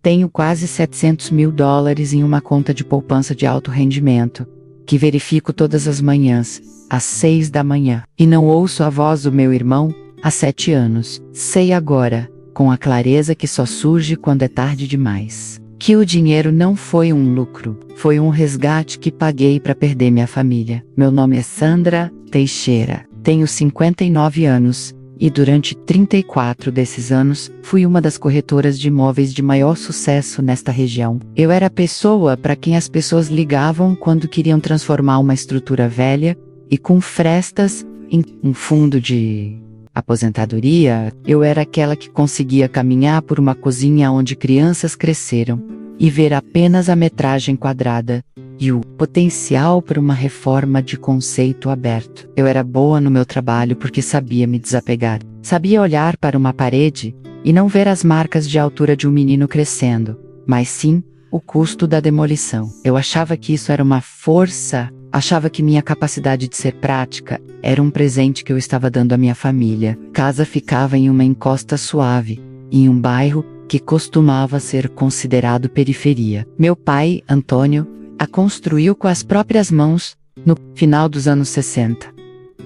Tenho quase US$ 700.000 em uma conta de poupança de alto rendimento, que verifico todas as manhãs, às 6 da manhã. E não ouço a voz do meu irmão há 7 anos. Sei agora, com a clareza que só surge quando é tarde demais, que o dinheiro não foi um lucro, foi um resgate que paguei para perder minha família. Meu nome é Sandra Teixeira, tenho 59 anos, e durante 34 desses anos, fui uma das corretoras de imóveis de maior sucesso nesta região. Eu era a pessoa para quem as pessoas ligavam quando queriam transformar uma estrutura velha e com frestas em um fundo de aposentadoria. Eu era aquela que conseguia caminhar por uma cozinha onde crianças cresceram e ver apenas a metragem quadrada e o potencial para uma reforma de conceito aberto. Eu era boa no meu trabalho porque sabia me desapegar. Sabia olhar para uma parede e não ver as marcas de altura de um menino crescendo, mas sim o custo da demolição. Eu achava que isso era uma força, achava que minha capacidade de ser prática era um presente que eu estava dando à minha família. Casa ficava em uma encosta suave, em um bairro que costumava ser considerado periferia. Meu pai, Antônio, a construiu com as próprias mãos no final dos anos 60.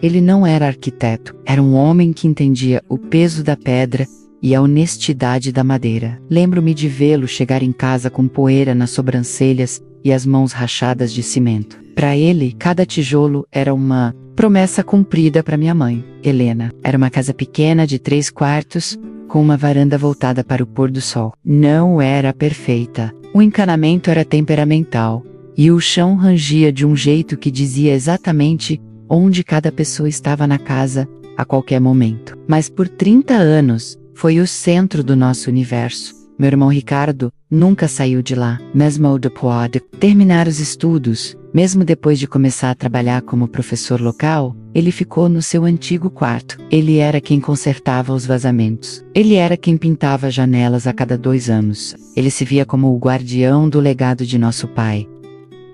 Ele não era arquiteto, era um homem que entendia o peso da pedra e a honestidade da madeira. Lembro-me de vê-lo chegar em casa com poeira nas sobrancelhas e as mãos rachadas de cimento. Para ele, cada tijolo era uma promessa cumprida para minha mãe, Helena. Era uma casa pequena de 3 quartos, com uma varanda voltada para o pôr do sol. Não era perfeita. O encanamento era temperamental, e o chão rangia de um jeito que dizia exatamente onde cada pessoa estava na casa, a qualquer momento. Mas por 30 anos, foi o centro do nosso universo. Meu irmão Ricardo nunca saiu de lá, mesmo depois de terminar os estudos. Mesmo depois de começar a trabalhar como professor local, ele ficou no seu antigo quarto. Ele era quem consertava os vazamentos. Ele era quem pintava as janelas a cada 2 anos. Ele se via como o guardião do legado de nosso pai.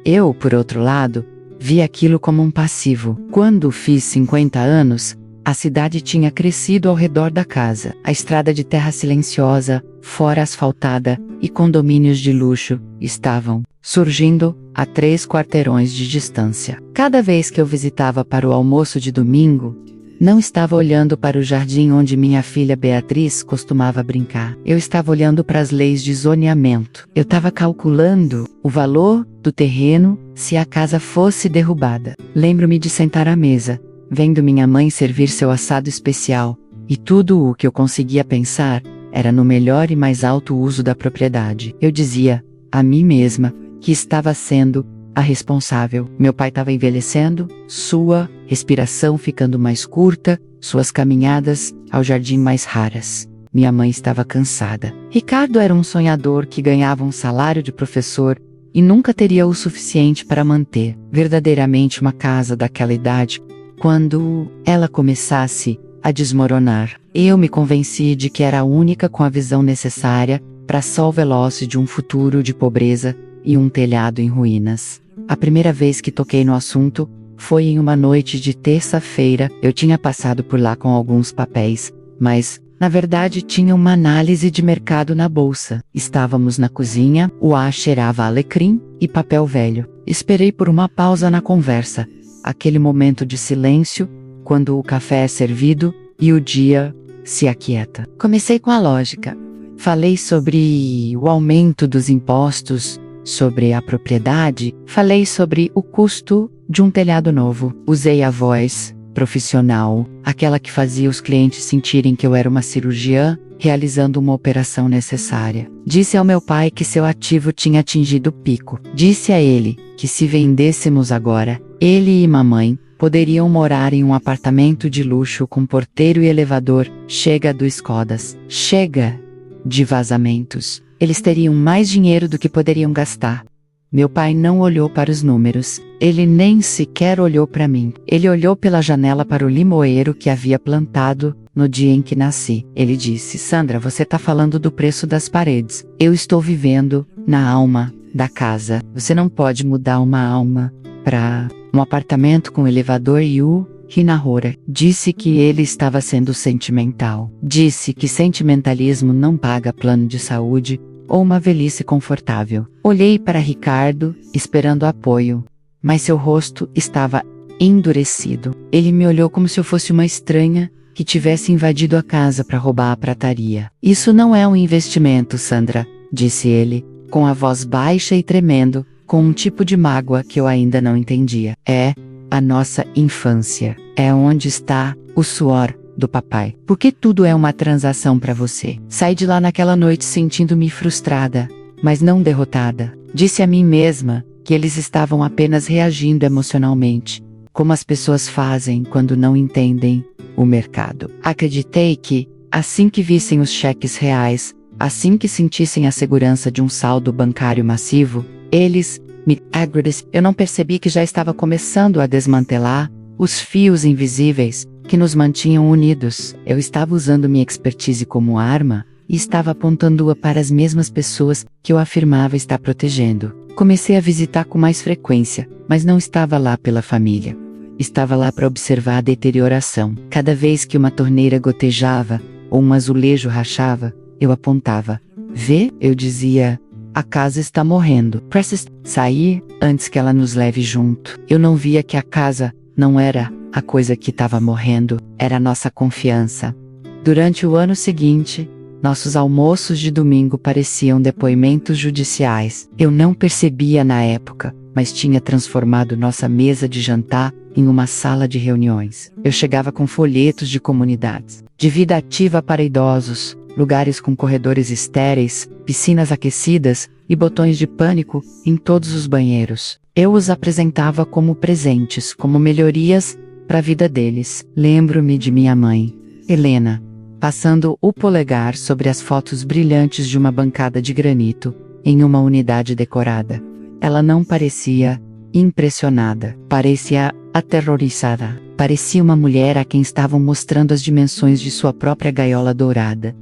Eu, por outro lado, vi aquilo como um passivo. Quando fiz 50 anos, a cidade tinha crescido ao redor da casa. A estrada de terra silenciosa, fora asfaltada, e condomínios de luxo estavam surgindo a 3 quarteirões de distância. Cada vez que eu visitava para o almoço de domingo, não estava olhando para o jardim onde minha filha Beatriz costumava brincar. Eu estava olhando para as leis de zoneamento. Eu estava calculando o valor do terreno se a casa fosse derrubada. Lembro-me de sentar à mesa, vendo minha mãe servir seu assado especial, e tudo o que eu conseguia pensar era no melhor e mais alto uso da propriedade. Eu dizia a mim mesma que estava sendo a responsável. Meu pai estava envelhecendo, sua respiração ficando mais curta, suas caminhadas ao jardim mais raras. Minha mãe estava cansada. Ricardo era um sonhador que ganhava um salário de professor e nunca teria o suficiente para manter verdadeiramente uma casa daquela idade quando ela começasse a desmoronar. Eu me convenci de que era a única com a visão necessária para sol veloz de um futuro de pobreza e um telhado em ruínas. A primeira vez que toquei no assunto foi em uma noite de terça-feira. Eu tinha passado por lá com alguns papéis, mas, na verdade, tinha uma análise de mercado na bolsa. Estávamos na cozinha, o ar cheirava a alecrim e papel velho. Esperei por uma pausa na conversa, aquele momento de silêncio, quando o café é servido e o dia se aquieta. Comecei com a lógica. Falei sobre o aumento dos impostos, sobre a propriedade, falei sobre o custo de um telhado novo. Usei a voz profissional, aquela que fazia os clientes sentirem que eu era uma cirurgiã realizando uma operação necessária. Disse ao meu pai que seu ativo tinha atingido o pico. Disse a ele que se vendêssemos agora, ele e mamãe poderiam morar em um apartamento de luxo com porteiro e elevador. Chega do Skodas. Chega de vazamentos. Eles teriam mais dinheiro do que poderiam gastar. Meu pai não olhou para os números. Ele nem sequer olhou para mim. Ele olhou pela janela para o limoeiro que havia plantado no dia em que nasci. Ele disse: Sandra, você está falando do preço das paredes. Eu estou vivendo na alma da casa. Você não pode mudar uma alma para um apartamento com elevador e o Hinahora. Disse que ele estava sendo sentimental. Disse que sentimentalismo não paga plano de saúde, ou uma velhice confortável. Olhei para Ricardo, esperando apoio, mas seu rosto estava endurecido. Ele me olhou como se eu fosse uma estranha que tivesse invadido a casa para roubar a prataria. Isso não é um investimento, Sandra, disse ele, com a voz baixa e tremendo, com um tipo de mágoa que eu ainda não entendia. É a nossa infância. É onde está o suor do papai. Porque tudo é uma transação para você. Saí de lá naquela noite sentindo-me frustrada, mas não derrotada. Disse a mim mesma que eles estavam apenas reagindo emocionalmente, como as pessoas fazem quando não entendem o mercado. Acreditei que, assim que vissem os cheques reais, assim que sentissem a segurança de um saldo bancário massivo, eles me agradecem. Eu não percebi que já estava começando a desmantelar os fios invisíveis que nos mantinham unidos. Eu estava usando minha expertise como arma e estava apontando-a para as mesmas pessoas que eu afirmava estar protegendo. Comecei a visitar com mais frequência, mas não estava lá pela família. Estava lá para observar a deterioração. Cada vez que uma torneira gotejava ou um azulejo rachava, eu apontava. Vê, eu dizia, a casa está morrendo. Preciso sair antes que ela nos leve junto. Eu não via que a casa não era a coisa que estava morrendo, era a nossa confiança. Durante o ano seguinte, nossos almoços de domingo pareciam depoimentos judiciais. Eu não percebia na época, mas tinha transformado nossa mesa de jantar em uma sala de reuniões. Eu chegava com folhetos de comunidades, de vida ativa para idosos, lugares com corredores estéreis, piscinas aquecidas e botões de pânico em todos os banheiros. Eu os apresentava como presentes, como melhorias para a vida deles. Lembro-me de minha mãe, Helena, passando o polegar sobre as fotos brilhantes de uma bancada de granito, em uma unidade decorada. Ela não parecia impressionada, parecia aterrorizada. Parecia uma mulher a quem estavam mostrando as dimensões de sua própria gaiola dourada.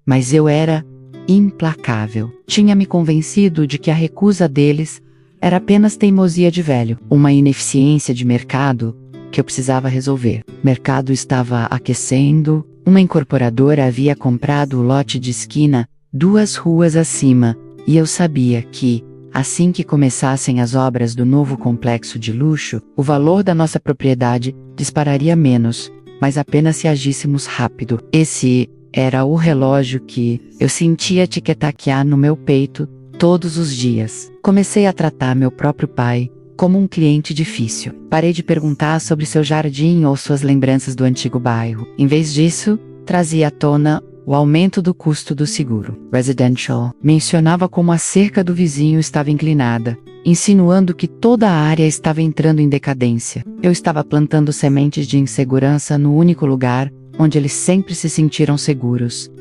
Mas eu era implacável. Tinha me convencido de que a recusa deles era apenas teimosia de velho, uma ineficiência de mercado que eu precisava resolver. O mercado estava aquecendo, uma incorporadora havia comprado o lote de esquina 2 ruas acima, e eu sabia que, assim que começassem as obras do novo complexo de luxo, o valor da nossa propriedade dispararia menos, mas apenas se agíssemos rápido. Esse era o relógio que eu sentia tic-taquear no meu peito todos os dias. Comecei a tratar meu próprio pai como um cliente difícil. Parei de perguntar sobre seu jardim ou suas lembranças do antigo bairro. Em vez disso, trazia à tona o aumento do custo do seguro. Residential mencionava como a cerca do vizinho estava inclinada, insinuando que toda a área estava entrando em decadência. Eu estava plantando sementes de insegurança no único lugar onde eles sempre se sentiram seguros.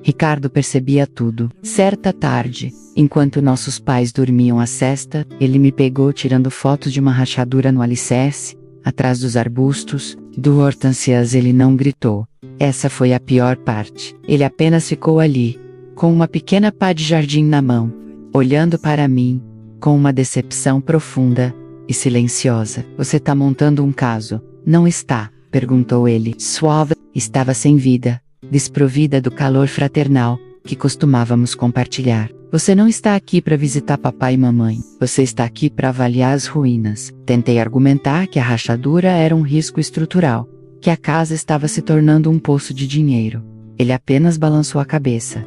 Ricardo percebia tudo. Certa tarde, enquanto nossos pais dormiam a sesta, ele me pegou tirando fotos de uma rachadura no alicerce, atrás dos arbustos, do hortênsias. Ele não gritou. Essa foi a pior parte. Ele apenas ficou ali, com uma pequena pá de jardim na mão, olhando para mim, com uma decepção profunda e silenciosa. Você está montando um caso, não está? Perguntou ele. Suave, estava sem vida, desprovida do calor fraternal que costumávamos compartilhar. Você não está aqui para visitar papai e mamãe. Você está aqui para avaliar as ruínas. Tentei argumentar que a rachadura era um risco estrutural, que a casa estava se tornando um poço de dinheiro. Ele apenas balançou a cabeça.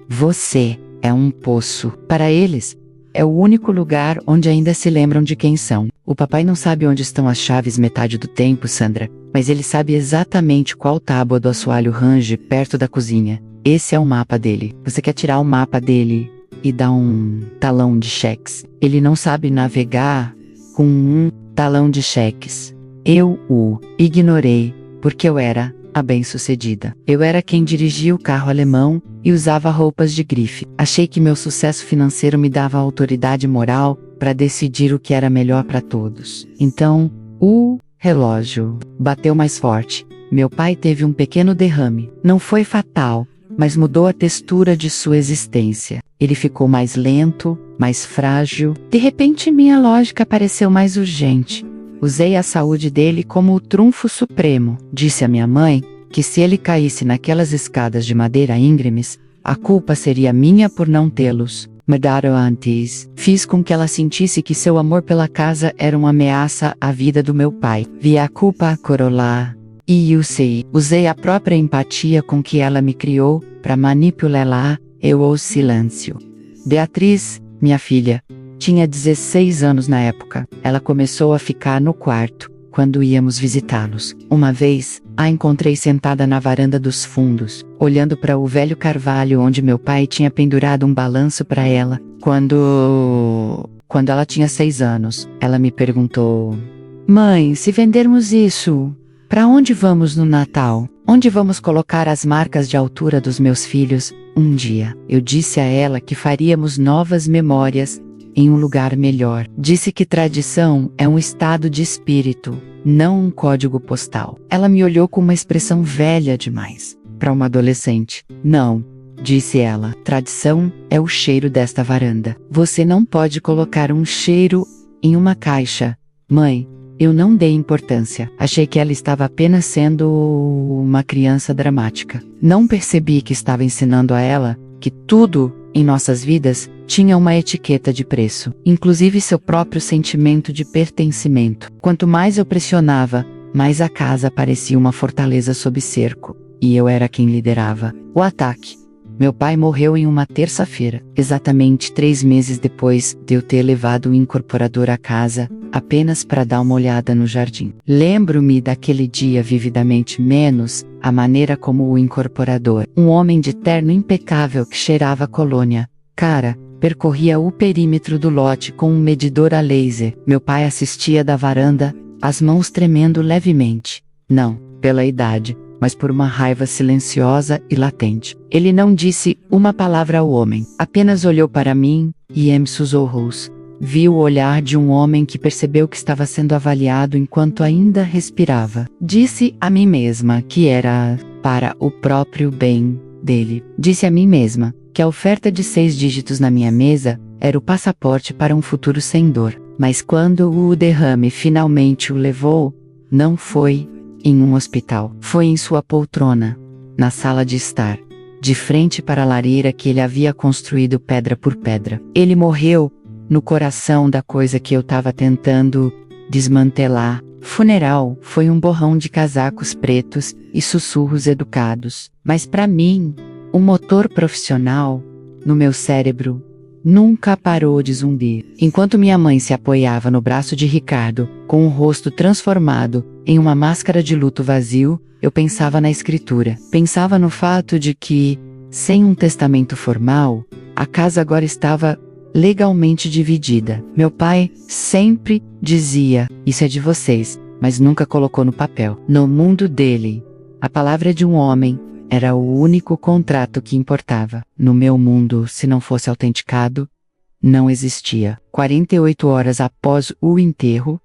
Você é um poço. Para eles, é o único lugar onde ainda se lembram de quem são. O papai não sabe onde estão as chaves metade do tempo, Sandra, mas ele sabe exatamente qual tábua do assoalho range perto da cozinha. Esse é o mapa dele. Você quer tirar o mapa dele e dar um talão de cheques. Ele não sabe navegar com um talão de cheques. Eu o ignorei, porque eu era a bem-sucedida. Eu era quem dirigia o carro alemão e usava roupas de grife. Achei que meu sucesso financeiro me dava autoridade moral para decidir o que era melhor para todos. Então, o relógio bateu mais forte. Meu pai teve um pequeno derrame. Não foi fatal, mas mudou a textura de sua existência. Ele ficou mais lento, mais frágil. De repente, minha lógica pareceu mais urgente. Usei a saúde dele como o trunfo supremo. Disse a minha mãe que se ele caísse naquelas escadas de madeira íngremes, A culpa seria minha por não tê-los. Mudaram antes. Fiz com que ela sentisse que seu amor pela casa era uma ameaça à vida do meu pai. Vi a culpa corolar. E eu sei. Usei a própria empatia com que ela me criou para manipulá-la. Eu o silêncio. Beatriz, minha filha, tinha 16 anos na época. Ela começou a ficar no quarto quando íamos visitá-los. Uma vez, a encontrei sentada na varanda dos fundos, olhando para o velho carvalho onde meu pai tinha pendurado um balanço para ela. Quando ela tinha 6 anos, ela me perguntou: Mãe, se vendermos isso, para onde vamos no Natal? Onde vamos colocar as marcas de altura dos meus filhos? Um dia, eu disse a ela que faríamos novas memórias em um lugar melhor. Disse que tradição é um estado de espírito, não um código postal. Ela me olhou com uma expressão velha demais para uma adolescente. Não, disse ela, tradição é o cheiro desta varanda. Você não pode colocar um cheiro em uma caixa. Mãe, eu não dei importância. Achei que ela estava apenas sendo uma criança dramática. Não percebi que estava ensinando a ela que tudo em nossas vidas tinha uma etiqueta de preço, inclusive seu próprio sentimento de pertencimento. Quanto mais eu pressionava, mais a casa parecia uma fortaleza sob cerco, e eu era quem liderava o ataque. Meu pai morreu em uma terça-feira, exatamente 3 meses depois de eu ter levado o incorporador à casa, apenas para dar uma olhada no jardim. Lembro-me daquele dia vividamente, menos a maneira como o incorporador, um homem de terno impecável que cheirava colônia, cara, percorria o perímetro do lote com um medidor a laser. Meu pai assistia da varanda, as mãos tremendo levemente. Não pela idade, mas por uma raiva silenciosa e latente. Ele não disse uma palavra ao homem, apenas olhou para mim e em seus olhos vi o olhar de um homem que percebeu que estava sendo avaliado enquanto ainda respirava. Disse a mim mesma que era para o próprio bem dele. Disse a mim mesma que a oferta de 6 dígitos na minha mesa era o passaporte para um futuro sem dor. Mas quando o derrame finalmente o levou, não foi em um hospital. Foi em sua poltrona, na sala de estar, de frente para a lareira que ele havia construído pedra por pedra. Ele morreu no coração da coisa que eu estava tentando desmantelar. Funeral foi um borrão de casacos pretos e sussurros educados. Mas para mim, o motor profissional, no meu cérebro, nunca parou de zumbir. Enquanto minha mãe se apoiava no braço de Ricardo, com o rosto transformado em uma máscara de luto vazio, eu pensava na escritura. Pensava no fato de que, sem um testamento formal, a casa agora estava legalmente dividida. Meu pai sempre dizia: isso é de vocês, mas nunca colocou no papel. No mundo dele, a palavra de um homem era o único contrato que importava. No meu mundo, se não fosse autenticado, não existia. 48 horas após o enterro,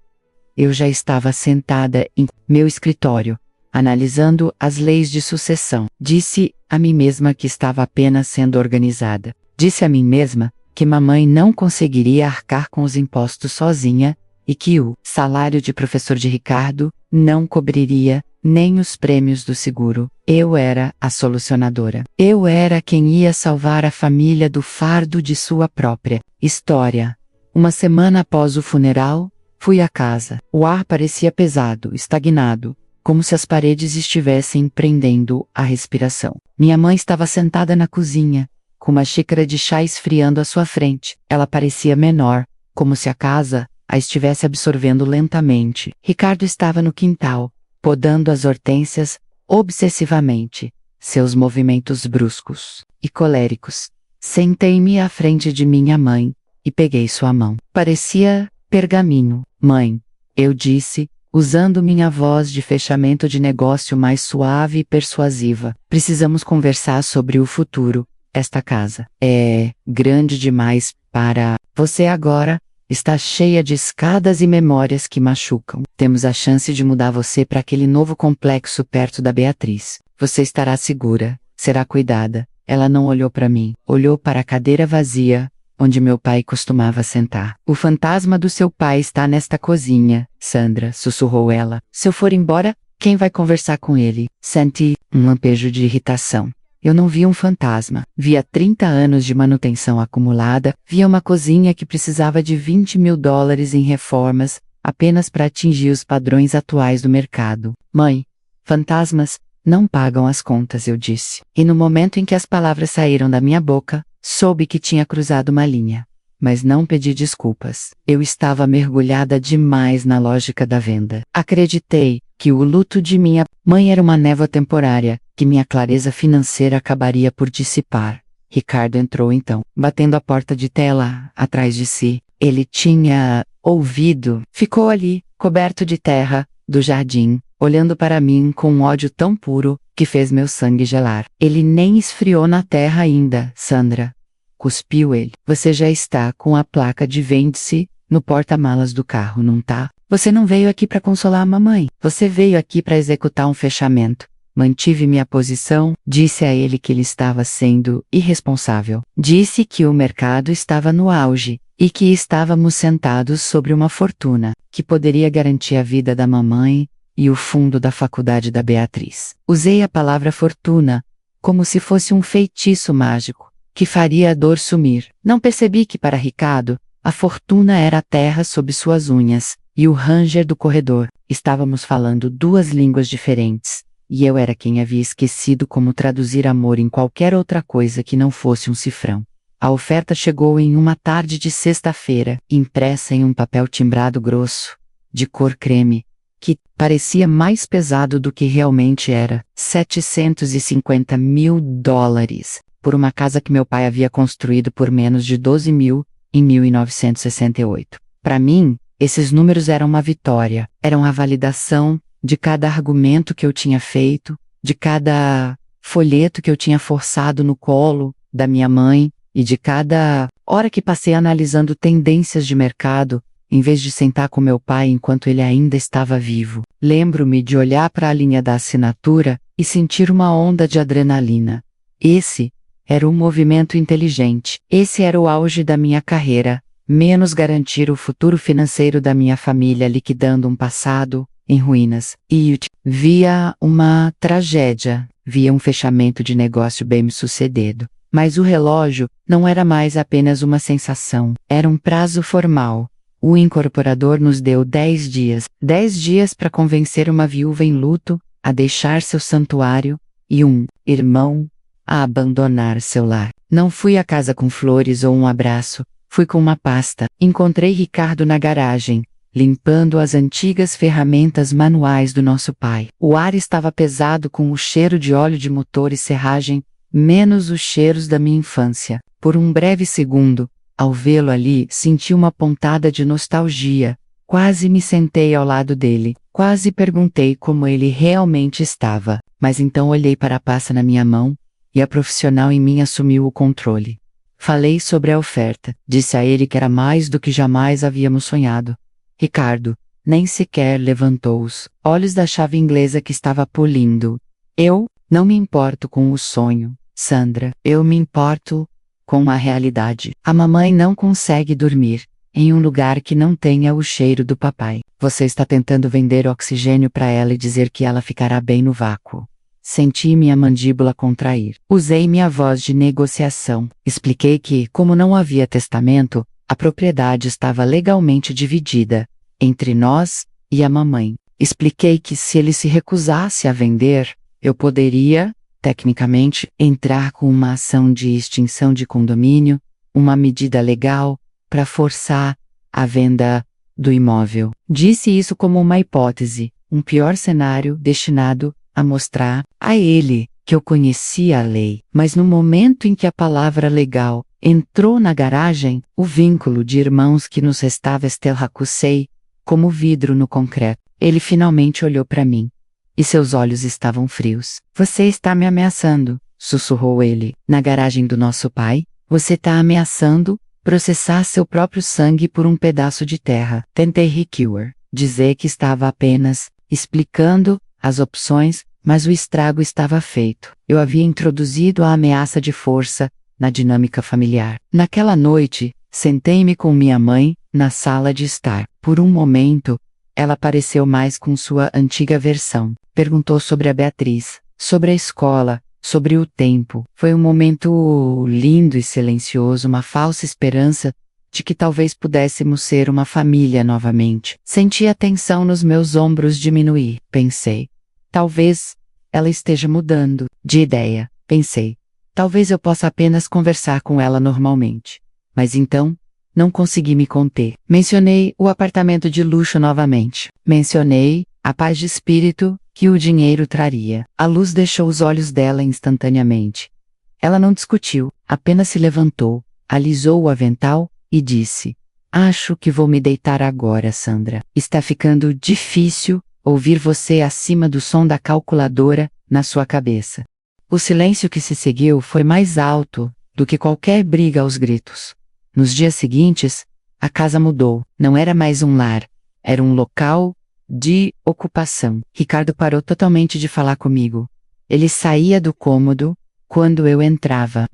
eu já estava sentada em meu escritório, analisando as leis de sucessão. Disse a mim mesma que estava apenas sendo organizada. Disse a mim mesma que mamãe não conseguiria arcar com os impostos sozinha e que o salário de professor de Ricardo não cobriria nem os prêmios do seguro. Eu era a solucionadora. Eu era quem ia salvar a família do fardo de sua própria história. Uma semana após o funeral, fui à casa. O ar parecia pesado, estagnado, como se as paredes estivessem prendendo a respiração. Minha mãe estava sentada na cozinha, com uma xícara de chá esfriando à sua frente. Ela parecia menor, como se a casa a estivesse absorvendo lentamente. Ricardo estava no quintal, podando as hortênsias obsessivamente, seus movimentos bruscos e coléricos. Sentei-me à frente de minha mãe e peguei sua mão. Parecia pergaminho. Mãe, eu disse, usando minha voz de fechamento de negócio mais suave e persuasiva. Precisamos conversar sobre o futuro. Esta casa é grande demais para você agora. Está cheia de escadas e memórias que machucam. Temos a chance de mudar você para aquele novo complexo perto da Beatriz. Você estará segura, será cuidada. Ela não olhou para mim, olhou para a cadeira vazia, onde meu pai costumava sentar. O fantasma do seu pai está nesta cozinha, Sandra, sussurrou ela. Se eu for embora, quem vai conversar com ele? Senti um lampejo de irritação. Eu não via um fantasma. Via 30 anos de manutenção acumulada, via uma cozinha que precisava de 20 mil dólares em reformas, apenas para atingir os padrões atuais do mercado. Mãe, fantasmas não pagam as contas, eu disse. E no momento em que as palavras saíram da minha boca, soube que tinha cruzado uma linha. Mas não pedi desculpas. Eu estava mergulhada demais na lógica da venda. Acreditei que o luto de minha mãe era uma névoa temporária, que minha clareza financeira acabaria por dissipar. Ricardo entrou então, batendo a porta de tela atrás de si. Ele tinha ouvido. Ficou ali, coberto de terra, do jardim, olhando para mim com um ódio tão puro, que fez meu sangue gelar. Ele nem esfriou na terra ainda, Sandra. Cuspiu ele. Você já está com a placa de vende-se no porta-malas do carro, não tá? Você não veio aqui para consolar a mamãe. Você veio aqui para executar um fechamento. Mantive minha posição, disse a ele que ele estava sendo irresponsável. Disse que o mercado estava no auge e que estávamos sentados sobre uma fortuna que poderia garantir a vida da mamãe e o fundo da faculdade da Beatriz. Usei a palavra fortuna como se fosse um feitiço mágico que faria a dor sumir. Não percebi que para Ricardo, a fortuna era a terra sob suas unhas e o ranger do corredor. Estávamos falando duas línguas diferentes. E eu era quem havia esquecido como traduzir amor em qualquer outra coisa que não fosse um cifrão. A oferta chegou em uma tarde de sexta-feira, impressa em um papel timbrado grosso, de cor creme, que parecia mais pesado do que realmente era. 750 mil dólares, por uma casa que meu pai havia construído por menos de 12 mil, em 1968. Para mim, esses números eram uma vitória, eram a validação de cada argumento que eu tinha feito, de cada folheto que eu tinha forçado no colo da minha mãe e de cada hora que passei analisando tendências de mercado, em vez de sentar com meu pai enquanto ele ainda estava vivo. Lembro-me de olhar para a linha da assinatura e sentir uma onda de adrenalina. Esse era um movimento inteligente. Esse era o auge da minha carreira, menos garantir o futuro financeiro da minha família liquidando um passado em ruínas. E via uma tragédia, via um fechamento de negócio bem-sucedido. Mas o relógio não era mais apenas uma sensação, era um prazo formal. O incorporador nos deu 10 dias. 10 dias para convencer uma viúva em luto a deixar seu santuário e um irmão a abandonar seu lar. Não fui à casa com flores ou um abraço, fui com uma pasta. Encontrei Ricardo na garagem, limpando as antigas ferramentas manuais do nosso pai. O ar estava pesado com o cheiro de óleo de motor e serragem, menos os cheiros da minha infância. Por um breve segundo, ao vê-lo ali, senti uma pontada de nostalgia. Quase me sentei ao lado dele, quase perguntei como ele realmente estava. Mas então olhei para a pasta na minha mão, e a profissional em mim assumiu o controle. Falei sobre a oferta, disse a ele que era mais do que jamais havíamos sonhado. Ricardo nem sequer levantou os olhos da chave inglesa que estava polindo. Eu não me importo com o sonho, Sandra. Eu me importo com a realidade. A mamãe não consegue dormir em um lugar que não tenha o cheiro do papai. Você está tentando vender oxigênio para ela e dizer que ela ficará bem no vácuo. Senti minha mandíbula contrair. Usei minha voz de negociação. Expliquei que, como não havia testamento, a propriedade estava legalmente dividida entre nós e a mamãe. Expliquei que se ele se recusasse a vender, eu poderia, tecnicamente, entrar com uma ação de extinção de condomínio, uma medida legal, para forçar a venda do imóvel. Disse isso como uma hipótese, um pior cenário destinado a mostrar a ele que eu conhecia a lei. Mas no momento em que a palavra legal entrou na garagem, o vínculo de irmãos que nos restava estelracusei, como vidro no concreto. Ele finalmente olhou para mim. E seus olhos estavam frios. Você está me ameaçando, sussurrou ele. Na garagem do nosso pai, você está ameaçando processar seu próprio sangue por um pedaço de terra. Tentei recuar, dizer que estava apenas explicando as opções, mas o estrago estava feito. Eu havia introduzido a ameaça de força na dinâmica familiar. Naquela noite, sentei-me com minha mãe na sala de estar. Por um momento, ela pareceu mais com sua antiga versão. Perguntou sobre a Beatriz, sobre a escola, sobre o tempo. Foi um momento lindo e silencioso, uma falsa esperança de que talvez pudéssemos ser uma família novamente. Senti a tensão nos meus ombros diminuir. Pensei, talvez ela esteja mudando de ideia. Pensei, talvez eu possa apenas conversar com ela normalmente. Mas então, não consegui me conter. Mencionei o apartamento de luxo novamente. Mencionei a paz de espírito que o dinheiro traria. A luz deixou os olhos dela instantaneamente. Ela não discutiu, apenas se levantou, alisou o avental e disse: "Acho que vou me deitar agora, Sandra. Está ficando difícil ouvir você acima do som da calculadora na sua cabeça." O silêncio que se seguiu foi mais alto do que qualquer briga aos gritos. Nos dias seguintes, a casa mudou. Não era mais um lar, era um local de ocupação. Ricardo parou totalmente de falar comigo. Ele saía do cômodo quando eu entrava.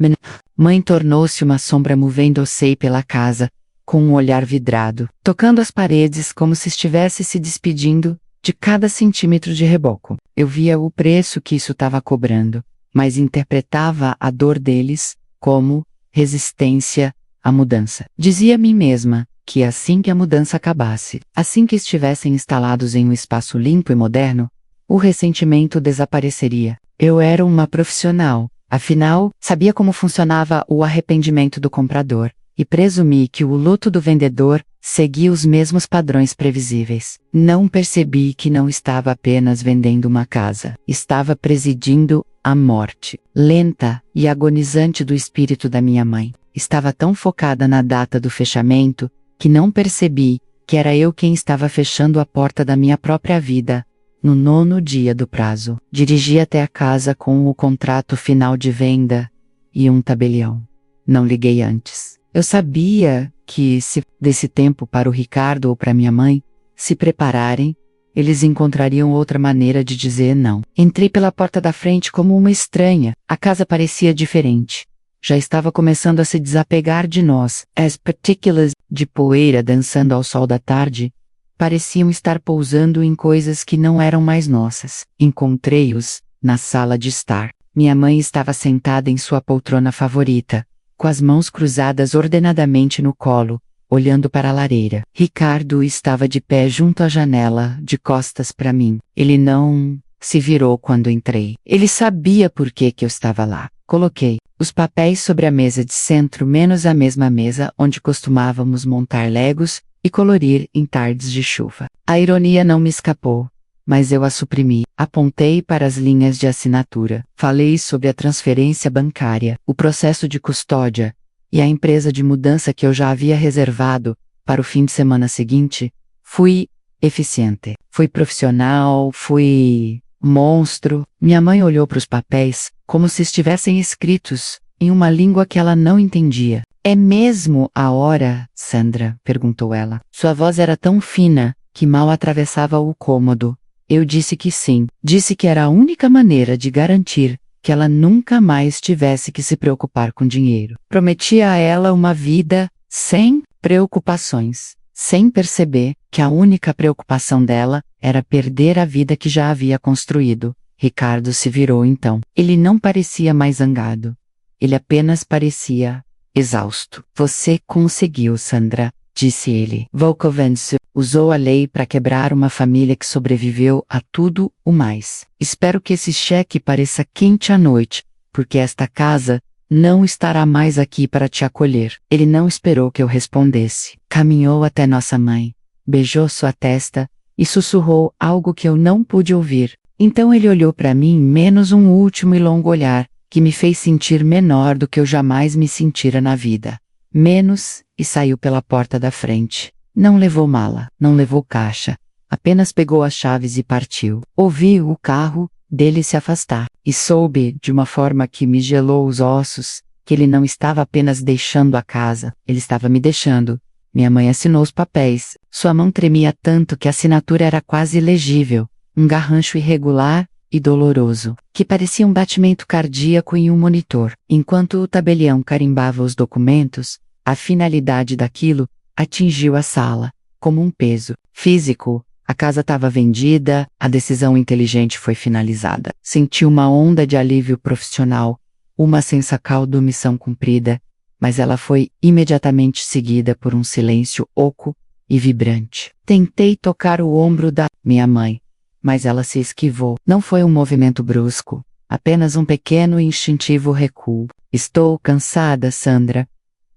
Mãe tornou-se uma sombra movendo-se pela casa, com um olhar vidrado, tocando as paredes como se estivesse se despedindo de cada centímetro de reboco. Eu via o preço que isso estava cobrando, mas interpretava a dor deles como resistência à mudança. Dizia a mim mesma que assim que a mudança acabasse, assim que estivessem instalados em um espaço limpo e moderno, o ressentimento desapareceria. Eu era uma profissional, afinal, sabia como funcionava o arrependimento do comprador, e presumi que o luto do vendedor seguia os mesmos padrões previsíveis. Não percebi que não estava apenas vendendo uma casa, estava presidindo a morte, lenta e agonizante do espírito da minha mãe. Estava tão focada na data do fechamento, que não percebi que era eu quem estava fechando a porta da minha própria vida, no 9º dia do prazo. Dirigi até a casa com o contrato final de venda e um tabelião. Não liguei antes. Eu sabia que, se desse tempo para o Ricardo ou para minha mãe se prepararem, eles encontrariam outra maneira de dizer não. Entrei pela porta da frente como uma estranha. A casa parecia diferente. Já estava começando a se desapegar de nós. As partículas de poeira dançando ao sol da tarde pareciam estar pousando em coisas que não eram mais nossas. Encontrei-os na sala de estar. Minha mãe estava sentada em sua poltrona favorita, com as mãos cruzadas ordenadamente no colo, olhando para a lareira. Ricardo estava de pé junto à janela, de costas para mim. Ele não se virou quando entrei. Ele sabia por que eu estava lá. Coloquei os papéis sobre a mesa de centro, menos a mesma mesa onde costumávamos montar legos e colorir em tardes de chuva. A ironia não me escapou, mas eu a suprimi. Apontei para as linhas de assinatura. Falei sobre a transferência bancária, o processo de custódia e a empresa de mudança que eu já havia reservado para o fim de semana seguinte. Fui eficiente. Fui profissional, fui monstro. Minha mãe olhou para os papéis como se estivessem escritos em uma língua que ela não entendia. "É mesmo a hora, Sandra?" perguntou ela. Sua voz era tão fina que mal atravessava o cômodo. Eu disse que sim. Disse que era a única maneira de garantir que ela nunca mais tivesse que se preocupar com dinheiro. Prometi a ela uma vida sem preocupações, sem perceber que a única preocupação dela era perder a vida que já havia construído. Ricardo se virou então. Ele não parecia mais zangado. Ele apenas parecia exausto. "Você conseguiu, Sandra", disse ele. Volkovens usou a lei para quebrar uma família que sobreviveu a tudo o mais. Espero que esse cheque pareça quente à noite, porque esta casa não estará mais aqui para te acolher. Ele não esperou que eu respondesse. Caminhou até nossa mãe, beijou sua testa e sussurrou algo que eu não pude ouvir. Então ele olhou para mim menos um último e longo olhar, que me fez sentir menor do que eu jamais me sentira na vida. Menos, e saiu pela porta da frente. Não levou mala, não levou caixa, apenas pegou as chaves e partiu. Ouvi o carro dele se afastar, e soube, de uma forma que me gelou os ossos, que ele não estava apenas deixando a casa, ele estava me deixando. Minha mãe assinou os papéis. Sua mão tremia tanto que a assinatura era quase ilegível, um garrancho irregular e doloroso, que parecia um batimento cardíaco em um monitor. Enquanto o tabelião carimbava os documentos, a finalidade daquilo atingiu a sala, como um peso físico, A casa estava vendida, a decisão inteligente foi finalizada. Senti uma onda de alívio profissional, uma sensacal de missão cumprida, mas ela foi imediatamente seguida por um silêncio oco e vibrante. Tentei tocar o ombro da minha mãe, mas ela se esquivou. Não foi um movimento brusco, apenas um pequeno e instintivo recuo. Estou cansada, Sandra,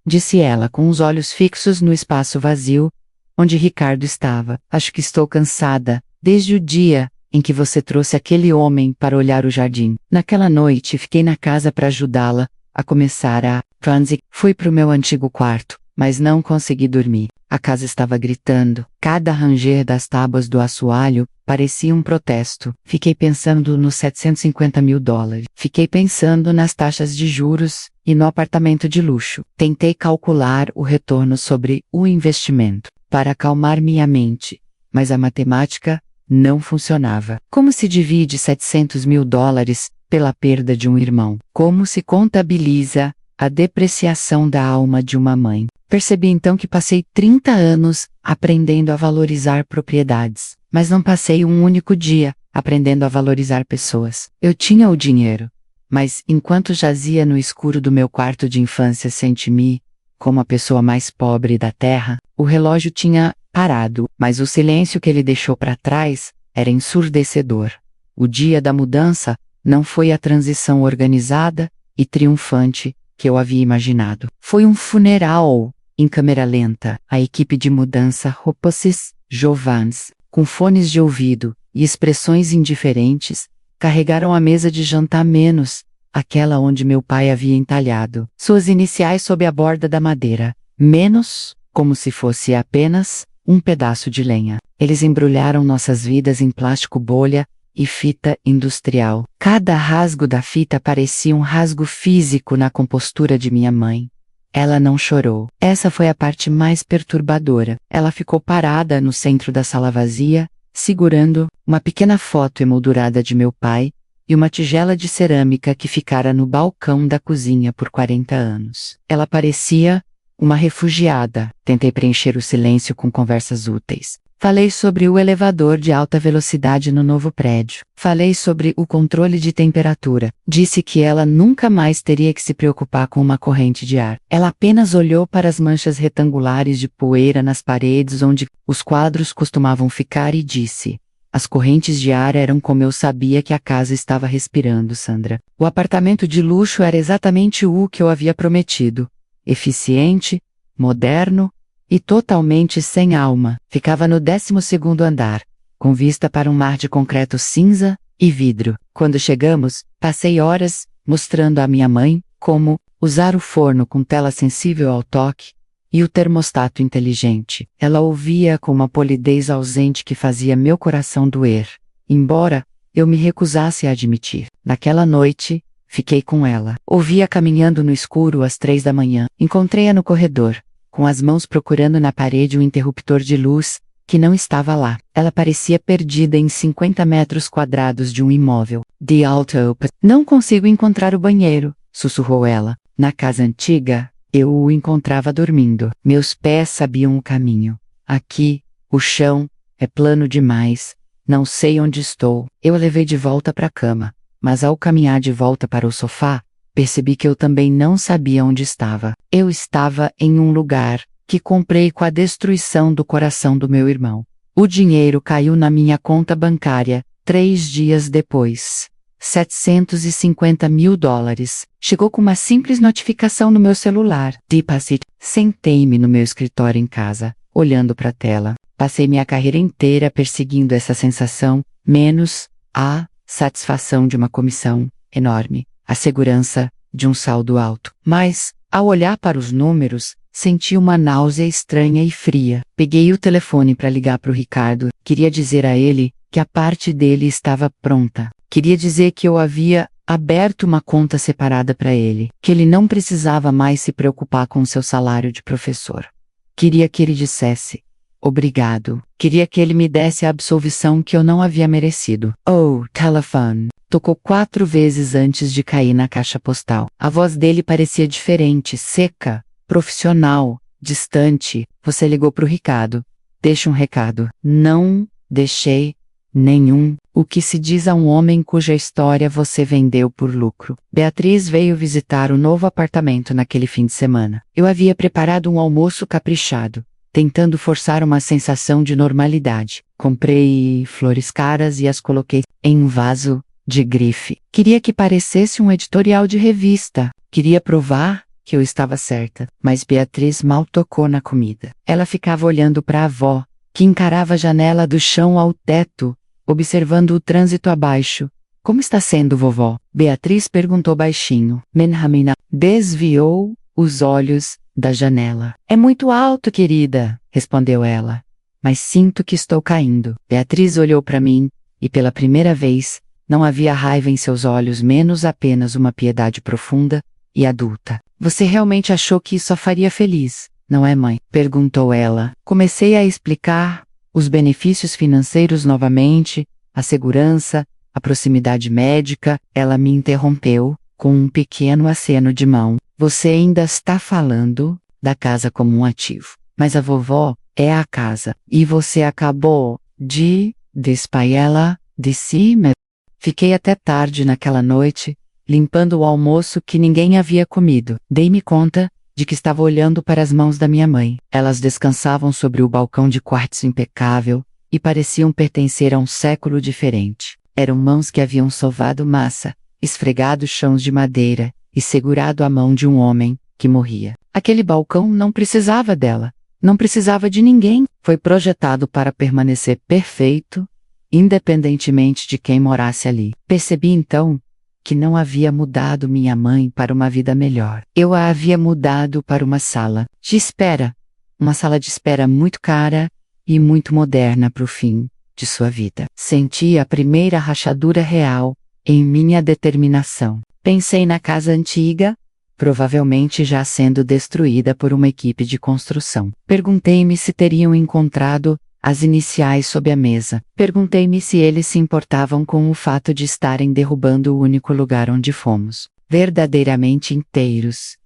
disse ela com os olhos fixos no espaço vazio, onde Ricardo estava. Acho que estou cansada, desde o dia em que você trouxe aquele homem para olhar o jardim. Naquela noite fiquei na casa para ajudá-la a começar a transe. Fui para o meu antigo quarto, mas não consegui dormir. A casa estava gritando. Cada ranger das tábuas do assoalho parecia um protesto. Fiquei pensando nos 750 mil dólares. Fiquei pensando nas taxas de juros e no apartamento de luxo. Tentei calcular o retorno sobre o investimento para acalmar minha mente, mas a matemática não funcionava. Como se divide 700 mil dólares pela perda de um irmão? Como se contabiliza a depreciação da alma de uma mãe? Percebi então que passei 30 anos aprendendo a valorizar propriedades, mas não passei um único dia aprendendo a valorizar pessoas. Eu tinha o dinheiro, mas enquanto jazia no escuro do meu quarto de infância senti-me como a pessoa mais pobre da terra. O relógio tinha parado, mas o silêncio que ele deixou para trás era ensurdecedor. O dia da mudança não foi a transição organizada e triunfante que eu havia imaginado. Foi um funeral em câmera lenta. A equipe de mudança roupas jovens, com fones de ouvido e expressões indiferentes, carregaram a mesa de jantar menos aquela onde meu pai havia entalhado suas iniciais sob a borda da madeira, menos, como se fosse apenas um pedaço de lenha. Eles embrulharam nossas vidas em plástico bolha e fita industrial. Cada rasgo da fita parecia um rasgo físico na compostura de minha mãe. Ela não chorou. Essa foi a parte mais perturbadora. Ela ficou parada no centro da sala vazia, segurando uma pequena foto emoldurada de meu pai, e uma tigela de cerâmica que ficara no balcão da cozinha por 40 anos. Ela parecia uma refugiada. Tentei preencher o silêncio com conversas úteis. Falei sobre o elevador de alta velocidade no novo prédio. Falei sobre o controle de temperatura. Disse que ela nunca mais teria que se preocupar com uma corrente de ar. Ela apenas olhou para as manchas retangulares de poeira nas paredes onde os quadros costumavam ficar e disse: as correntes de ar eram como eu sabia que a casa estava respirando, Sandra. O apartamento de luxo era exatamente o que eu havia prometido. Eficiente, moderno e totalmente sem alma. Ficava no 12º andar, com vista para um mar de concreto cinza e vidro. Quando chegamos, passei horas mostrando à minha mãe como usar o forno com tela sensível ao toque e o termostato inteligente. Ela ouvia com uma polidez ausente que fazia meu coração doer, embora eu me recusasse a admitir. Naquela noite, fiquei com ela. Ouvi-a caminhando no escuro às 3 da manhã. Encontrei-a no corredor, com as mãos procurando na parede um interruptor de luz, que não estava lá. Ela parecia perdida em 50 metros quadrados de um imóvel. The Alto. Não consigo encontrar o banheiro, sussurrou ela. Na casa antiga, eu o encontrava dormindo. Meus pés sabiam o caminho. Aqui, o chão é plano demais. Não sei onde estou. Eu a levei de volta para a cama, mas ao caminhar de volta para o sofá, percebi que eu também não sabia onde estava. Eu estava em um lugar que comprei com a destruição do coração do meu irmão. O dinheiro caiu na minha conta bancária 3 dias depois. 750 mil dólares. Chegou com uma simples notificação no meu celular. Deposit. Sentei-me no meu escritório em casa, olhando para a tela. Passei minha carreira inteira perseguindo essa sensação, menos a satisfação de uma comissão enorme, a segurança de um saldo alto. Mas, ao olhar para os números, senti uma náusea estranha e fria. Peguei o telefone para ligar para o Ricardo. Queria dizer a ele que a parte dele estava pronta. Queria dizer que eu havia aberto uma conta separada para ele, que ele não precisava mais se preocupar com seu salário de professor. Queria que ele dissesse obrigado. Queria que ele me desse a absolvição que eu não havia merecido. Oh, telefone. Tocou 4 vezes antes de cair na caixa postal. A voz dele parecia diferente, seca, profissional, distante. Você ligou pro Ricardo. Deixa um recado. Não Deixei. Nenhum. O que se diz a um homem cuja história você vendeu por lucro. Beatriz veio visitar o novo apartamento naquele fim de semana. Eu havia preparado um almoço caprichado, tentando forçar uma sensação de normalidade. Comprei flores caras e as coloquei em um vaso de grife. Queria que parecesse um editorial de revista. Queria provar que eu estava certa. Mas Beatriz mal tocou na comida. Ela ficava olhando para a avó, que encarava a janela do chão ao teto, observando o trânsito abaixo. Como está sendo, vovó? Beatriz perguntou baixinho. Menhamina desviou os olhos da janela. É muito alto, querida, respondeu ela. Mas sinto que estou caindo. Beatriz olhou para mim, e pela primeira vez, não havia raiva em seus olhos, menos apenas uma piedade profunda e adulta. Você realmente achou que isso a faria feliz, não é, mãe? Perguntou ela. Comecei a explicar os benefícios financeiros novamente, a segurança, a proximidade médica. Ela me interrompeu, com um pequeno aceno de mão. Você ainda está falando da casa como um ativo. Mas a vovó é a casa. E você acabou de despaiá-la de cima. Fiquei até tarde naquela noite, limpando o almoço que ninguém havia comido. Dei-me conta de que estava olhando para as mãos da minha mãe. Elas descansavam sobre o balcão de quartzo impecável e pareciam pertencer a um século diferente. Eram mãos que haviam sovado massa, esfregado chãos de madeira e segurado a mão de um homem que morria. Aquele balcão não precisava dela, não precisava de ninguém. Foi projetado para permanecer perfeito, independentemente de quem morasse ali. Percebi então que não havia mudado minha mãe para uma vida melhor. Eu a havia mudado para uma sala de espera. Uma sala de espera muito cara e muito moderna para o fim de sua vida. Senti a primeira rachadura real em minha determinação. Pensei na casa antiga, provavelmente já sendo destruída por uma equipe de construção. Perguntei-me se teriam encontrado as iniciais sob a mesa. Perguntei-me se eles se importavam com o fato de estarem derrubando o único lugar onde fomos verdadeiramente inteiros.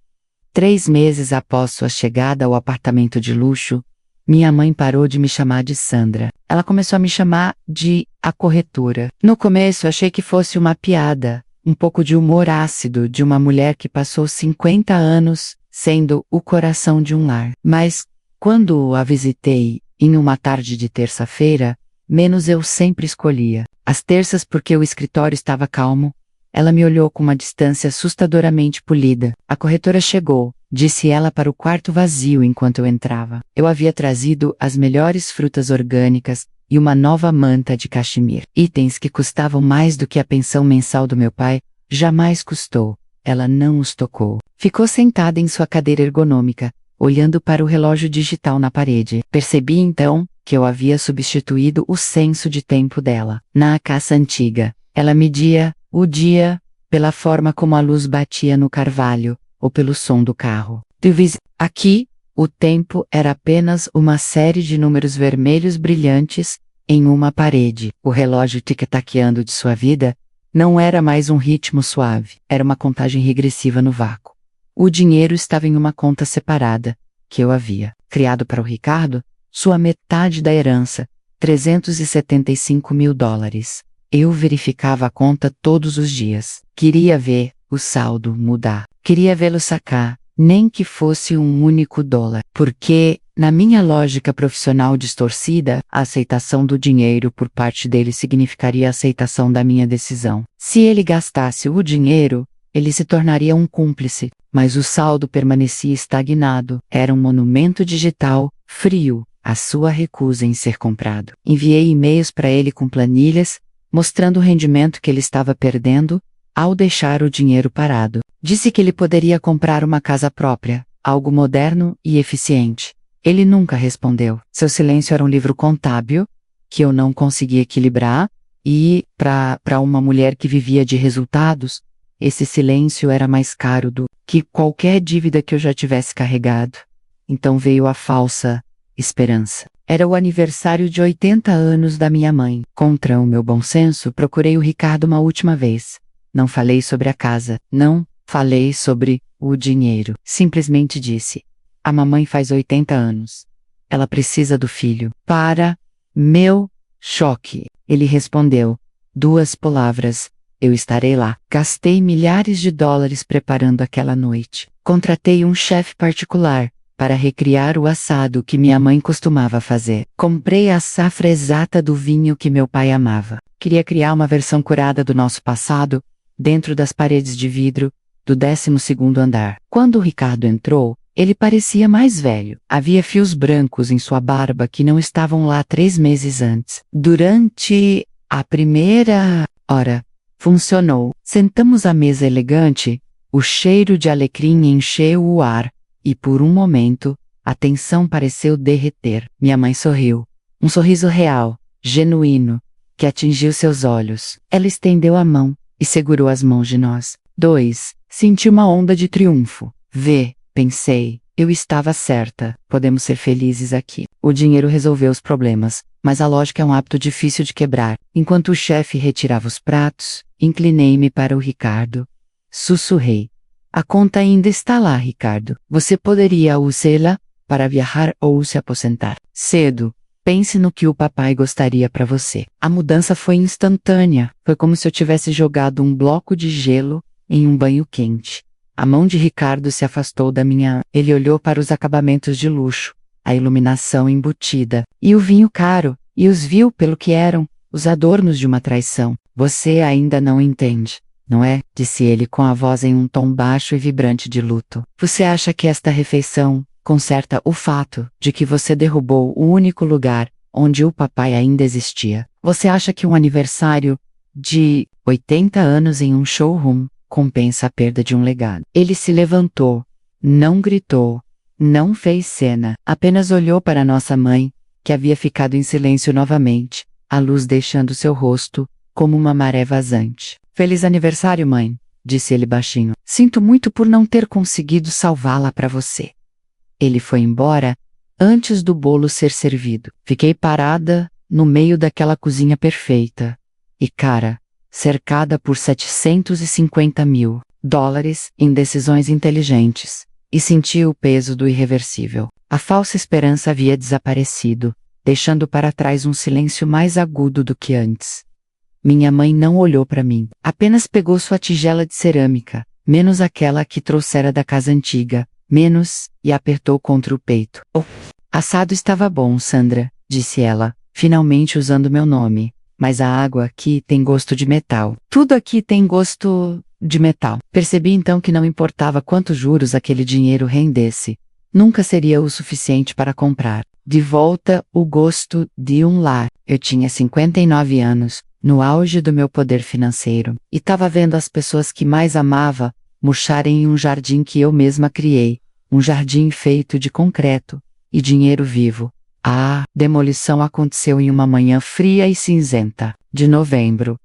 3 meses após sua chegada ao apartamento de luxo, minha mãe parou de me chamar de Sandra. Ela começou a me chamar de a corretora. No começo achei que fosse uma piada, um pouco de humor ácido de uma mulher que passou 50 anos sendo o coração de um lar. Mas, quando a visitei, em uma tarde de terça-feira, menos eu sempre escolhia. Às terças, porque o escritório estava calmo, ela me olhou com uma distância assustadoramente polida. A corretora chegou, disse ela para o quarto vazio enquanto eu entrava. Eu havia trazido as melhores frutas orgânicas e uma nova manta de cachemir. Itens que custavam mais do que a pensão mensal do meu pai jamais custou. Ela não os tocou. Ficou sentada em sua cadeira ergonômica, olhando para o relógio digital na parede. Percebi então que eu havia substituído o senso de tempo dela. Na casa antiga, ela media o dia pela forma como a luz batia no carvalho ou pelo som do carro. Aqui, o tempo era apenas uma série de números vermelhos brilhantes em uma parede. O relógio tic-taqueando de sua vida não era mais um ritmo suave, era uma contagem regressiva no vácuo. O dinheiro estava em uma conta separada, que eu havia criado para o Ricardo, sua metade da herança, $375 mil. Eu verificava a conta todos os dias. Queria ver o saldo mudar. Queria vê-lo sacar, nem que fosse um único dólar. Porque, na minha lógica profissional distorcida, a aceitação do dinheiro por parte dele significaria a aceitação da minha decisão. Se ele gastasse o dinheiro, ele se tornaria um cúmplice, mas o saldo permanecia estagnado. Era um monumento digital, frio, à sua recusa em ser comprado. Enviei e-mails para ele com planilhas, mostrando o rendimento que ele estava perdendo ao deixar o dinheiro parado. Disse que ele poderia comprar uma casa própria, algo moderno e eficiente. Ele nunca respondeu. Seu silêncio era um livro contábil, que eu não conseguia equilibrar, e, para uma mulher que vivia de resultados, esse silêncio era mais caro do que qualquer dívida que eu já tivesse carregado. Então veio a falsa esperança. Era o aniversário de 80 anos da minha mãe. Contra o meu bom senso, procurei o Ricardo uma última vez. Não falei sobre a casa. Não falei sobre o dinheiro. Simplesmente disse: a mamãe faz 80 anos. Ela precisa do filho. Para meu Choque. Ele respondeu. 2 palavras. Eu estarei lá. Gastei milhares de dólares preparando aquela noite. Contratei um chefe particular para recriar o assado que minha mãe costumava fazer. Comprei a safra exata do vinho que meu pai amava. Queria criar uma versão curada do nosso passado, dentro das paredes de vidro, do 12º andar. Quando o Ricardo entrou, ele parecia mais velho. Havia fios brancos em sua barba que não estavam lá 3 meses antes. Durante a primeira hora, funcionou. Sentamos à mesa elegante, o cheiro de alecrim encheu o ar, e por um momento, a tensão pareceu derreter. Minha mãe sorriu. Um sorriso real, genuíno, que atingiu seus olhos. Ela estendeu a mão e segurou as mãos de nós. 2. Senti uma onda de triunfo. Pensei, eu estava certa. Podemos ser felizes aqui. O dinheiro resolveu os problemas, mas a lógica é um hábito difícil de quebrar. Enquanto o chefe retirava os pratos, inclinei-me para o Ricardo. Sussurrei. A conta ainda está lá, Ricardo. Você poderia usá-la para viajar ou se aposentar. Cedo. Pense no que o papai gostaria para você. A mudança foi instantânea. Foi como se eu tivesse jogado um bloco de gelo em um banho quente. A mão de Ricardo se afastou da minha. Ele olhou para os acabamentos de luxo, a iluminação embutida, e o vinho caro, e os viu pelo que eram, os adornos de uma traição. Você ainda não entende, não é? Disse ele com a voz em um tom baixo e vibrante de luto. Você acha que esta refeição conserta o fato de que você derrubou o único lugar onde o papai ainda existia? Você acha que um aniversário de 80 anos em um showroom compensa a perda de um legado? Ele se levantou, não gritou, não fez cena, apenas olhou para nossa mãe, que havia ficado em silêncio novamente, a luz deixando seu rosto como uma maré vazante. Feliz aniversário, mãe, disse ele baixinho. Sinto muito por não ter conseguido salvá-la para você. Ele foi embora antes do bolo ser servido. Fiquei parada no meio daquela cozinha perfeita. E cara, cercada por 750 mil dólares em decisões inteligentes, e senti o peso do irreversível. A falsa esperança havia desaparecido, deixando para trás um silêncio mais agudo do que antes. Minha mãe não olhou para mim, apenas pegou sua tigela de cerâmica, menos aquela que trouxera da casa antiga, e apertou contra o peito. O assado estava bom, Sandra, disse ela, finalmente usando meu nome. Mas a água aqui tem gosto de metal. Tudo aqui tem gosto de metal. Percebi então que não importava quantos juros aquele dinheiro rendesse, nunca seria o suficiente para comprar de volta o gosto de um lar. Eu tinha 59 anos, no auge do meu poder financeiro, e estava vendo as pessoas que mais amava murcharem em um jardim que eu mesma criei, um jardim feito de concreto e dinheiro vivo. A demolição aconteceu em uma manhã fria e cinzenta, de novembro.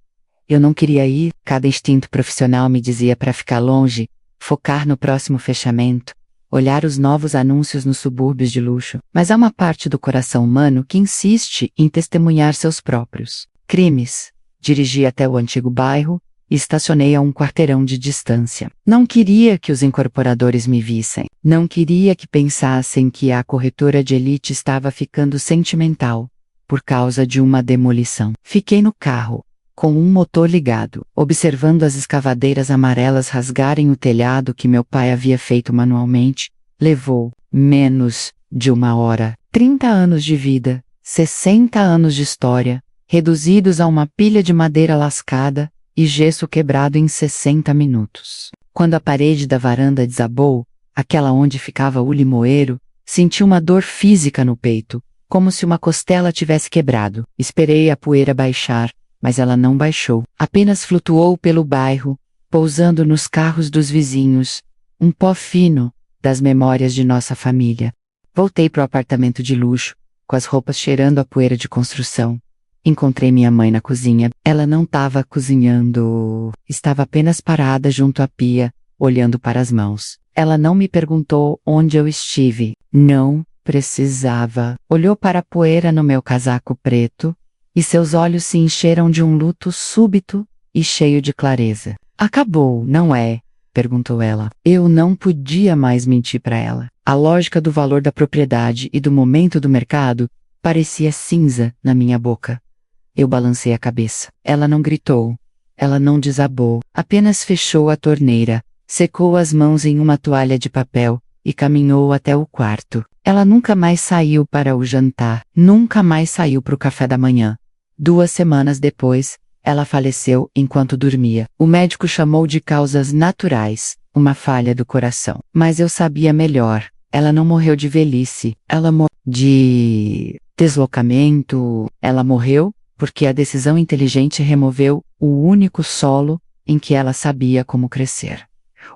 Eu não queria ir, cada instinto profissional me dizia para ficar longe, focar no próximo fechamento, olhar os novos anúncios nos subúrbios de luxo. Mas há uma parte do coração humano que insiste em testemunhar seus próprios crimes. Dirigi até o antigo bairro e estacionei a um quarteirão de distância. Não queria que os incorporadores me vissem. Não queria que pensassem que a corretora de elite estava ficando sentimental por causa de uma demolição. Fiquei no carro, com um motor ligado, observando as escavadeiras amarelas rasgarem o telhado que meu pai havia feito manualmente. Levou menos de 1 hora. 30 anos de vida, 60 anos de história, reduzidos a uma pilha de madeira lascada e gesso quebrado em 60 minutos. Quando a parede da varanda desabou, aquela onde ficava o limoeiro, senti uma dor física no peito, como se uma costela tivesse quebrado. Esperei a poeira baixar, mas ela não baixou. Apenas flutuou pelo bairro, pousando nos carros dos vizinhos, um pó fino das memórias de nossa família. Voltei para o apartamento de luxo, com as roupas cheirando a poeira de construção. Encontrei minha mãe na cozinha. Ela não estava cozinhando. Estava apenas parada junto à pia, olhando para as mãos. Ela não me perguntou onde eu estive. Não precisava. Olhou para a poeira no meu casaco preto, e seus olhos se encheram de um luto súbito e cheio de clareza. Acabou, não é? Perguntou ela. Eu não podia mais mentir para ela. A lógica do valor da propriedade e do momento do mercado parecia cinza na minha boca. Eu balancei a cabeça. Ela não gritou. Ela não desabou. Apenas fechou a torneira, secou as mãos em uma toalha de papel e caminhou até o quarto. Ela nunca mais saiu para o jantar. Nunca mais saiu para o café da manhã. 2 semanas depois, ela faleceu enquanto dormia. O médico chamou de causas naturais, uma falha do coração. Mas eu sabia melhor. Ela não morreu de velhice. Ela morreu de deslocamento. Ela morreu porque a decisão inteligente removeu o único solo em que ela sabia como crescer.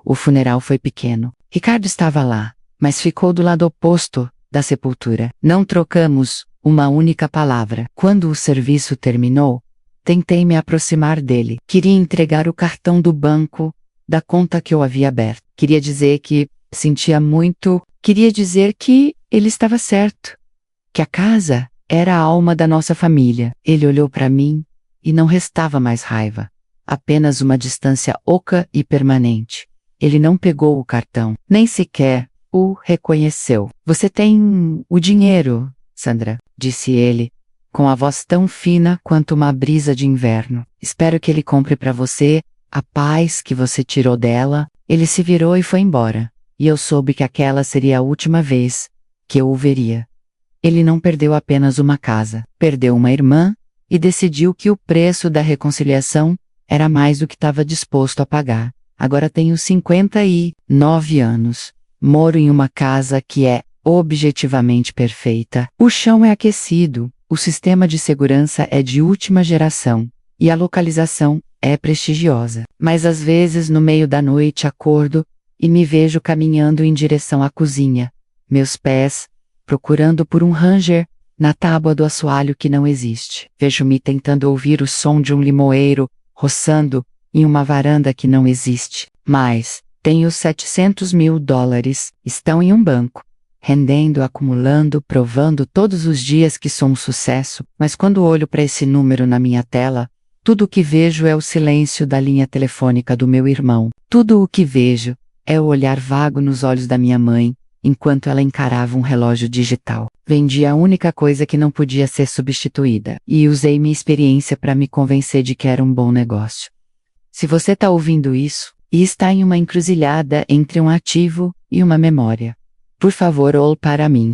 O funeral foi pequeno. Ricardo estava lá, mas ficou do lado oposto da sepultura. Não trocamos uma única palavra. Quando o serviço terminou, tentei me aproximar dele. Queria entregar o cartão do banco da conta que eu havia aberto. Queria dizer que sentia muito. Queria dizer que ele estava certo. Que a casa era a alma da nossa família. Ele olhou para mim e não restava mais raiva. Apenas uma distância oca e permanente. Ele não pegou o cartão, nem sequer o reconheceu. Você tem o dinheiro, Sandra, disse ele, com a voz tão fina quanto uma brisa de inverno. Espero que ele compre para você a paz que você tirou dela. Ele se virou e foi embora. E eu soube que aquela seria a última vez que eu o veria. Ele não perdeu apenas uma casa, perdeu uma irmã e decidiu que o preço da reconciliação era mais do que estava disposto a pagar. Agora tenho 59 anos. Moro em uma casa que é objetivamente perfeita. O chão é aquecido, o sistema de segurança é de última geração e a localização é prestigiosa. Mas às vezes no meio da noite acordo e me vejo caminhando em direção à cozinha. Meus pés procurando por um ranger na tábua do assoalho que não existe. Vejo-me tentando ouvir o som de um limoeiro roçando em uma varanda que não existe. Mas tenho $700.000, estão em um banco, rendendo, acumulando, provando todos os dias que sou um sucesso. Mas quando olho para esse número na minha tela, tudo o que vejo é o silêncio da linha telefônica do meu irmão. Tudo o que vejo é o olhar vago nos olhos da minha mãe, enquanto ela encarava um relógio digital. Vendi a única coisa que não podia ser substituída, e usei minha experiência para me convencer de que era um bom negócio. Se você está ouvindo isso, e está em uma encruzilhada entre um ativo e uma memória, por favor olhe para mim,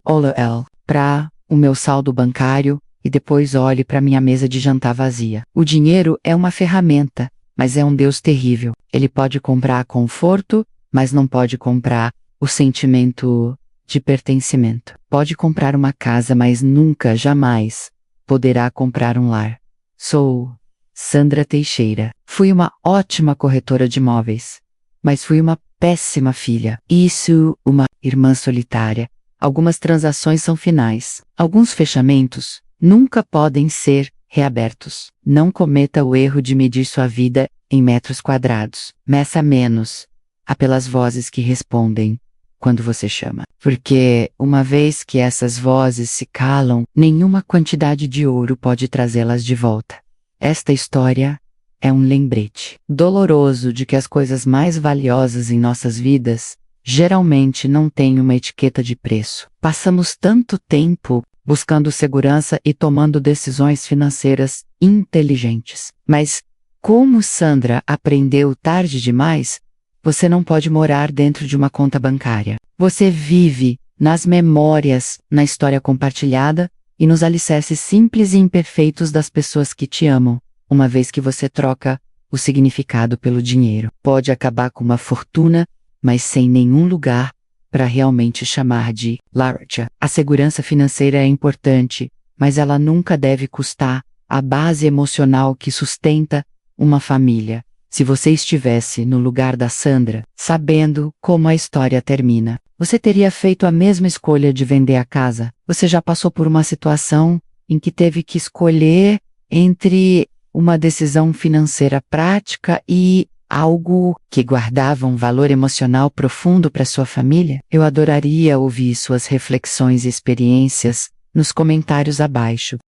para o meu saldo bancário, e depois olhe para minha mesa de jantar vazia. O dinheiro é uma ferramenta, mas é um Deus terrível. Ele pode comprar conforto, mas não pode comprar o sentimento de pertencimento. Pode comprar uma casa, mas nunca, jamais, poderá comprar um lar. Sou Sandra Teixeira. Fui uma ótima corretora de imóveis, mas fui uma péssima filha. Isso, uma irmã solitária. Algumas transações são finais. Alguns fechamentos nunca podem ser reabertos. Não cometa o erro de medir sua vida em metros quadrados. Meça menos pelas vozes que respondem quando você chama. Porque, uma vez que essas vozes se calam, nenhuma quantidade de ouro pode trazê-las de volta. Esta história é um lembrete doloroso de que as coisas mais valiosas em nossas vidas geralmente não têm uma etiqueta de preço. Passamos tanto tempo buscando segurança e tomando decisões financeiras inteligentes. Mas, como Sandra aprendeu tarde demais, você não pode morar dentro de uma conta bancária. Você vive nas memórias, na história compartilhada e nos alicerces simples e imperfeitos das pessoas que te amam, uma vez que você troca o significado pelo dinheiro. Pode acabar com uma fortuna, mas sem nenhum lugar para realmente chamar de laranja. A segurança financeira é importante, mas ela nunca deve custar a base emocional que sustenta uma família. Se você estivesse no lugar da Sandra, sabendo como a história termina, você teria feito a mesma escolha de vender a casa? Você já passou por uma situação em que teve que escolher entre uma decisão financeira prática e algo que guardava um valor emocional profundo para sua família? Eu adoraria ouvir suas reflexões e experiências nos comentários abaixo.